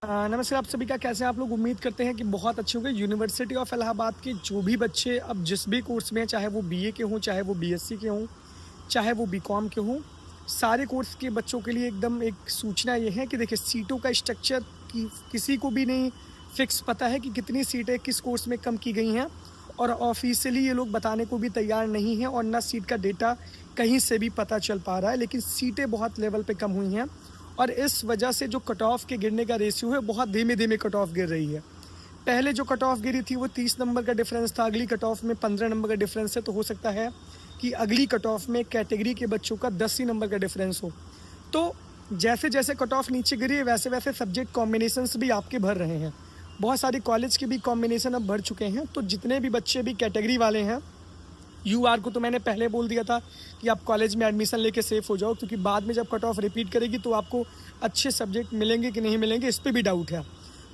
नमस्कार आप सभी का कैसे हैं आप लोग। उम्मीद करते हैं कि बहुत अच्छे होंगे। यूनिवर्सिटी ऑफ इलाहाबाद के जो भी बच्चे अब जिस भी कोर्स में हैं, चाहे वो बीए के हों, चाहे वो बीएससी के हों, चाहे वो बीकॉम के हों, सारे कोर्स के बच्चों के लिए एकदम एक सूचना ये है कि देखिए सीटों का स्ट्रक्चर किसी को भी नहीं फिक्स पता है कि कितनी सीटें किस कोर्स में कम की गई हैं, और ऑफिशियली ये लोग बताने को भी तैयार नहीं हैं, और ना सीट का डेटा कहीं से भी पता चल पा रहा है। लेकिन सीटें बहुत लेवल पे कम हुई हैं, और इस वजह से जो कट ऑफ के गिरने का रेशियो है बहुत धीमे धीमे कट ऑफ गिर रही है। पहले जो कट ऑफ गिरी थी वो 30 नंबर का डिफरेंस था, अगली कट ऑफ में 15 नंबर का डिफरेंस है, तो हो सकता है कि अगली कट ऑफ में कैटेगरी के बच्चों का 10 ही नंबर का डिफरेंस हो। तो जैसे जैसे कट ऑफ नीचे गिरी है वैसे वैसे सब्जेक्ट कॉम्बिनेशंस भी आपके भर रहे हैं। बहुत सारी कॉलेज के भी कॉम्बिनेशन अब भर चुके हैं, तो जितने भी बच्चे भी कैटेगरी वाले हैं, यूआर को तो मैंने पहले बोल दिया था कि आप कॉलेज में एडमिशन लेके सेफ हो जाओ, क्योंकि बाद में जब कट ऑफ रिपीट करेगी तो आपको अच्छे सब्जेक्ट मिलेंगे कि नहीं मिलेंगे इस पर भी डाउट है।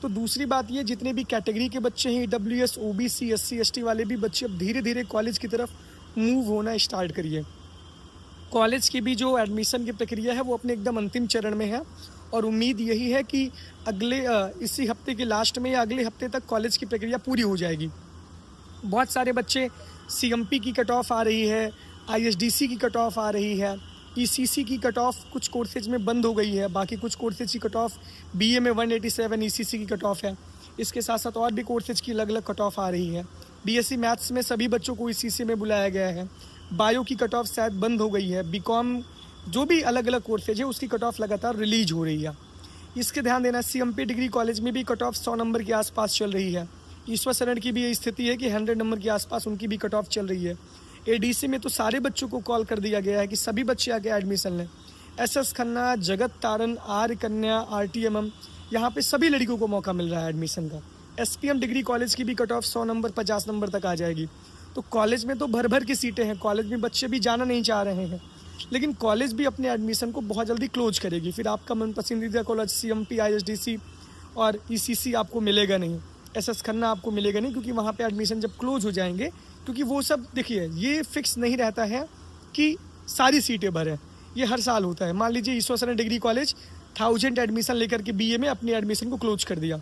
तो दूसरी बात ये, जितने भी कैटेगरी के बच्चे हैं, ईडब्ल्यूएस, ओबीसी, एससी, एसटी वाले भी बच्चे अब धीरे धीरे कॉलेज की तरफ मूव होना स्टार्ट करिए। कॉलेज की भी जो एडमिशन की प्रक्रिया है वो अपने एकदम अंतिम चरण में है, और उम्मीद यही है कि इसी हफ्ते के लास्ट में या अगले हफ्ते तक कॉलेज की प्रक्रिया पूरी हो जाएगी। बहुत सारे बच्चे सीएमपी की कट ऑफ आ रही है, आईएसडीसी की कट ऑफ आ रही है, ईसीसी की कट ऑफ कुछ कोर्सेज में बंद हो गई है, बाकी कुछ कोर्सेज की कट ऑफ बीए में 187 ईसीसी की कट ऑफ है। इसके साथ साथ और भी कोर्सेज की अलग अलग कट ऑफ आ रही है। बीएससी मैथ्स में सभी बच्चों को ईसीसी में बुलाया गया है। बायो की कट ऑफ शायद बंद हो गई है। बीकॉम जो भी अलग अलग कोर्सेज है उसकी कट ऑफ लगातार रिलीज हो रही है। इसके ध्यान देना, सीएमपी डिग्री कॉलेज में भी कट ऑफ 100 नंबर के आसपास चल रही है। ईश्वर शरण की भी ये स्थिति है कि 100 नंबर के आसपास उनकी भी कट ऑफ चल रही है। एडीसी में तो सारे बच्चों को कॉल कर दिया गया है कि सभी बच्चे आके एडमिशन लें। एसएस खन्ना, जगत तारण, आर्य कन्या, आरटीएमएम, यहाँ पे सभी लड़कियों को मौका मिल रहा है एडमिशन का। एसपीएम डिग्री कॉलेज की भी कट ऑफ 100 नंबर 50 नंबर तक आ जाएगी। तो कॉलेज में तो भर भर की सीटें हैं, कॉलेज में बच्चे भी जाना नहीं चाह रहे हैं, लेकिन कॉलेज भी अपने एडमिशन को बहुत जल्दी क्लोज करेगी। फिर आपका मन पसंदीदा कॉलेज सीएमपी, आईएसडीसी और ईसीसी आपको मिलेगा नहीं, एसएस खन्ना आपको मिलेगा नहीं, क्योंकि वहाँ पे एडमिशन जब क्लोज हो जाएंगे, क्योंकि वो सब देखिए ये फिक्स नहीं रहता है कि सारी सीटें भरें, ये हर साल होता है। मान लीजिए ईश्वर शरण डिग्री कॉलेज 1000 एडमिशन लेकर के बीए में अपनी एडमिशन को क्लोज कर दिया।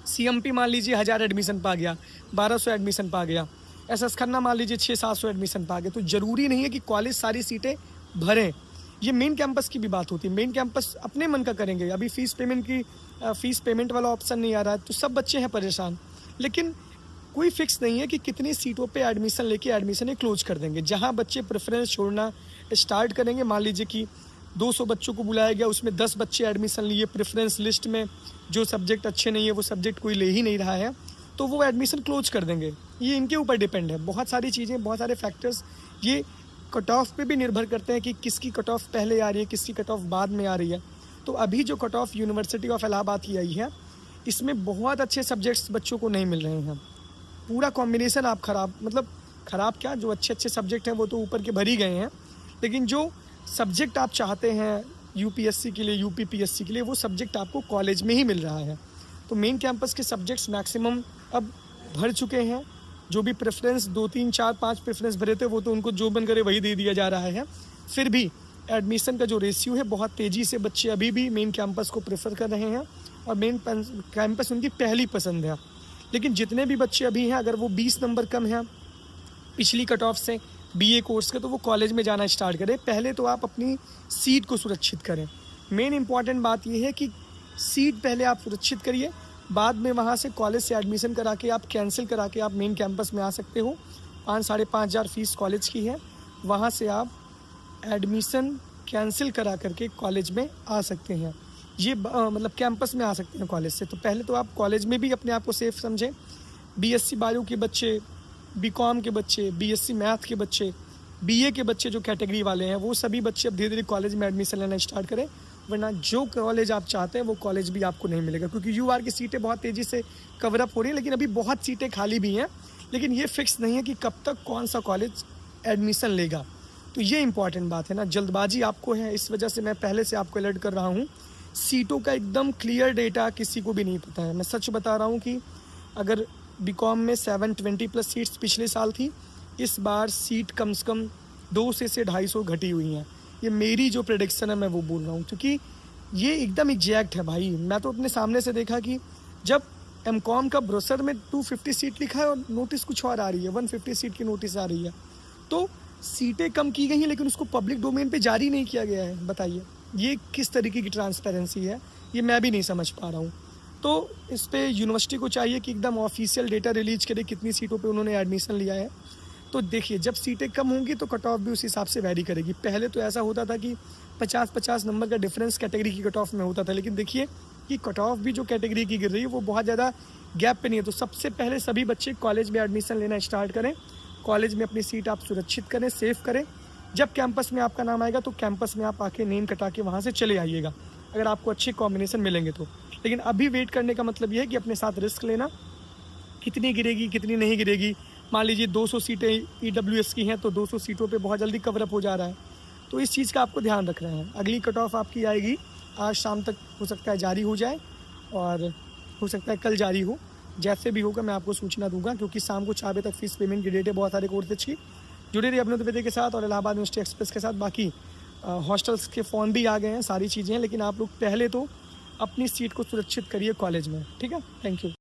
सीएमपी मान लीजिए 1000 एडमिशन पा गया, 1200 एडमिशन पा गया। एसएस खन्ना मान लीजिए 600-700 एडमिशन पा गए। तो ज़रूरी नहीं है कि कॉलेज सारी सीटें भरें। ये मेन कैंपस की भी बात होती है, मेन कैंपस अपने मन का करेंगे। अभी फीस पेमेंट वाला ऑप्शन नहीं आ रहा है, तो सब बच्चे हैं परेशान। लेकिन कोई फिक्स नहीं है कि कितनी सीटों पे एडमिशन लेके एडमिशन ये क्लोज कर देंगे। जहां बच्चे प्रेफरेंस छोड़ना स्टार्ट करेंगे, मान लीजिए कि 200 बच्चों को बुलाया गया, उसमें 10 बच्चे एडमिशन लिए प्रेफरेंस लिस्ट में, जो सब्जेक्ट अच्छे नहीं है वो सब्जेक्ट कोई ले ही नहीं रहा है, तो वो एडमिशन क्लोज कर देंगे। ये इनके ऊपर डिपेंड है। बहुत सारी चीज़ें, बहुत सारे फैक्टर्स ये कट ऑफ पे भी निर्भर करते हैं कि किसकी कट ऑफ पहले आ रही है, किसकी कट ऑफ बाद में आ रही है। तो अभी जो cut off university of Allahabad की आई है, इसमें बहुत अच्छे सब्जेक्ट्स बच्चों को नहीं मिल रहे हैं। पूरा कॉम्बिनेशन आप ख़राब क्या, जो अच्छे अच्छे सब्जेक्ट हैं वो तो ऊपर के भर ही गए हैं, लेकिन जो सब्जेक्ट आप चाहते हैं यूपीएससी के लिए, यूपीपीएससी के लिए, वो सब्जेक्ट आपको कॉलेज में ही मिल रहा है। तो मेन कैंपस के सब्जेक्ट्स मैक्सिमम अब भर चुके हैं। जो भी प्रेफरेंस 2, 3, 4, 5 प्रेफरेंस भरे थे, वो तो उनको जो बन करे वही दे दिया जा रहा है। फिर भी एडमिशन का जो रेशियो है, बहुत तेज़ी से बच्चे अभी भी मेन कैंपस को प्रेफर कर रहे हैं, और मेन कैंपस उनकी पहली पसंद है। लेकिन जितने भी बच्चे अभी हैं, अगर वो 20 नंबर कम हैं पिछली कट ऑफ से बीए कोर्स के, तो वो कॉलेज में जाना स्टार्ट करें। पहले तो आप अपनी सीट को सुरक्षित करें। मेन इंपॉर्टेंट बात यह है कि सीट पहले आप सुरक्षित करिए, बाद में वहाँ से कॉलेज से एडमिशन करा के आप कैंसिल करा के आप मेन कैंपस में आ सकते हो। 5-5.5 हज़ार फीस कॉलेज की है, वहाँ से आप एडमिशन कैंसिल करा करके कॉलेज में आ सकते हैं। ये मतलब कैंपस में आ सकते हैं कॉलेज से। तो पहले तो आप कॉलेज में भी अपने आप को सेफ समझें। बीएससी बायो के बच्चे, बीकॉम के बच्चे, बीएससी मैथ के बच्चे, बीए के बच्चे जो कैटेगरी वाले हैं, वो सभी बच्चे अब धीरे धीरे कॉलेज में एडमिशन लेना स्टार्ट करें, वरना जो कॉलेज आप चाहते हैं वो कॉलेज भी आपको नहीं मिलेगा। क्योंकि यूआर की सीटें बहुत तेज़ी से कवर अप हो रही हैं, लेकिन अभी बहुत सीटें खाली भी हैं, लेकिन ये फिक्स नहीं है कि कब तक कौन सा कॉलेज एडमिशन लेगा। तो ये इंपॉर्टेंट बात है ना, जल्दबाजी आपको है, इस वजह से मैं पहले से आपको अलर्ट कर रहा हूँ। सीटों का एकदम क्लियर डेटा किसी को भी नहीं पता है। मैं सच बता रहा हूँ कि अगर बीकॉम में 720+ सीट्स पिछले साल थी, इस बार सीट कम से कम 200 से 250 घटी हुई हैं। ये मेरी जो प्रेडिक्शन है मैं वो बोल रहा हूँ, क्योंकि ये एकदम एग्जैक्ट है भाई। मैं तो अपने सामने से देखा कि जब एमकॉम का ब्रोशर में 250 सीट लिखा है और नोटिस कुछ और आ रही है, 150 सीट की नोटिस आ रही है। तो सीटें कम की गई हैं लेकिन उसको पब्लिक डोमेन पे जारी नहीं किया गया है। बताइए ये किस तरीके की ट्रांसपेरेंसी है, ये मैं भी नहीं समझ पा रहा हूँ। तो इस पे यूनिवर्सिटी को चाहिए कि एकदम ऑफिशियल डेटा रिलीज करे कितनी सीटों पे उन्होंने एडमिशन लिया है। तो देखिए जब सीटें कम होंगी तो कट ऑफ भी उस हिसाब से वैरी करेगी। पहले तो ऐसा होता था कि 50-50 नंबर का डिफरेंस कैटेगरी की कट ऑफ में होता था, लेकिन देखिए कि कट ऑफ भी जो कैटेगरी की गिर रही है वो बहुत ज़्यादा गैप पे नहीं है। तो सबसे पहले सभी बच्चे कॉलेज में एडमिशन लेना स्टार्ट करें, कॉलेज में अपनी सीट आप सुरक्षित करें, सेव करें। जब कैंपस में आपका नाम आएगा तो कैंपस में आप आके नेम कटा के वहाँ से चले आइएगा, अगर आपको अच्छे कॉम्बिनेशन मिलेंगे तो। लेकिन अभी वेट करने का मतलब ये है कि अपने साथ रिस्क लेना, कितनी गिरेगी कितनी नहीं गिरेगी। मान लीजिए 200 सीटें EWS की हैं तो 200 सीटों पे बहुत जल्दी कवरअप हो जा रहा है, तो इस चीज़ का आपको ध्यान रखना है। अगली कट ऑफ आपकी आएगी आज शाम तक, हो सकता है जारी हो जाए और हो सकता है कल जारी हो। जैसे भी होगा मैं आपको सूचना दूंगा, क्योंकि शाम को 4 बजे तक फीस पेमेंट की डेट है बहुत सारे कोर्सेज की। जुड़े रहिए अपने द्विवेदी के साथ और इलाहाबाद यूनिवर्सिटी एक्सप्रेस के साथ। बाकी हॉस्टल्स के फ़ोन भी आ गए हैं, सारी चीज़ें हैं, लेकिन आप लोग पहले तो अपनी सीट को सुरक्षित करिए कॉलेज में। ठीक है, थैंक यू।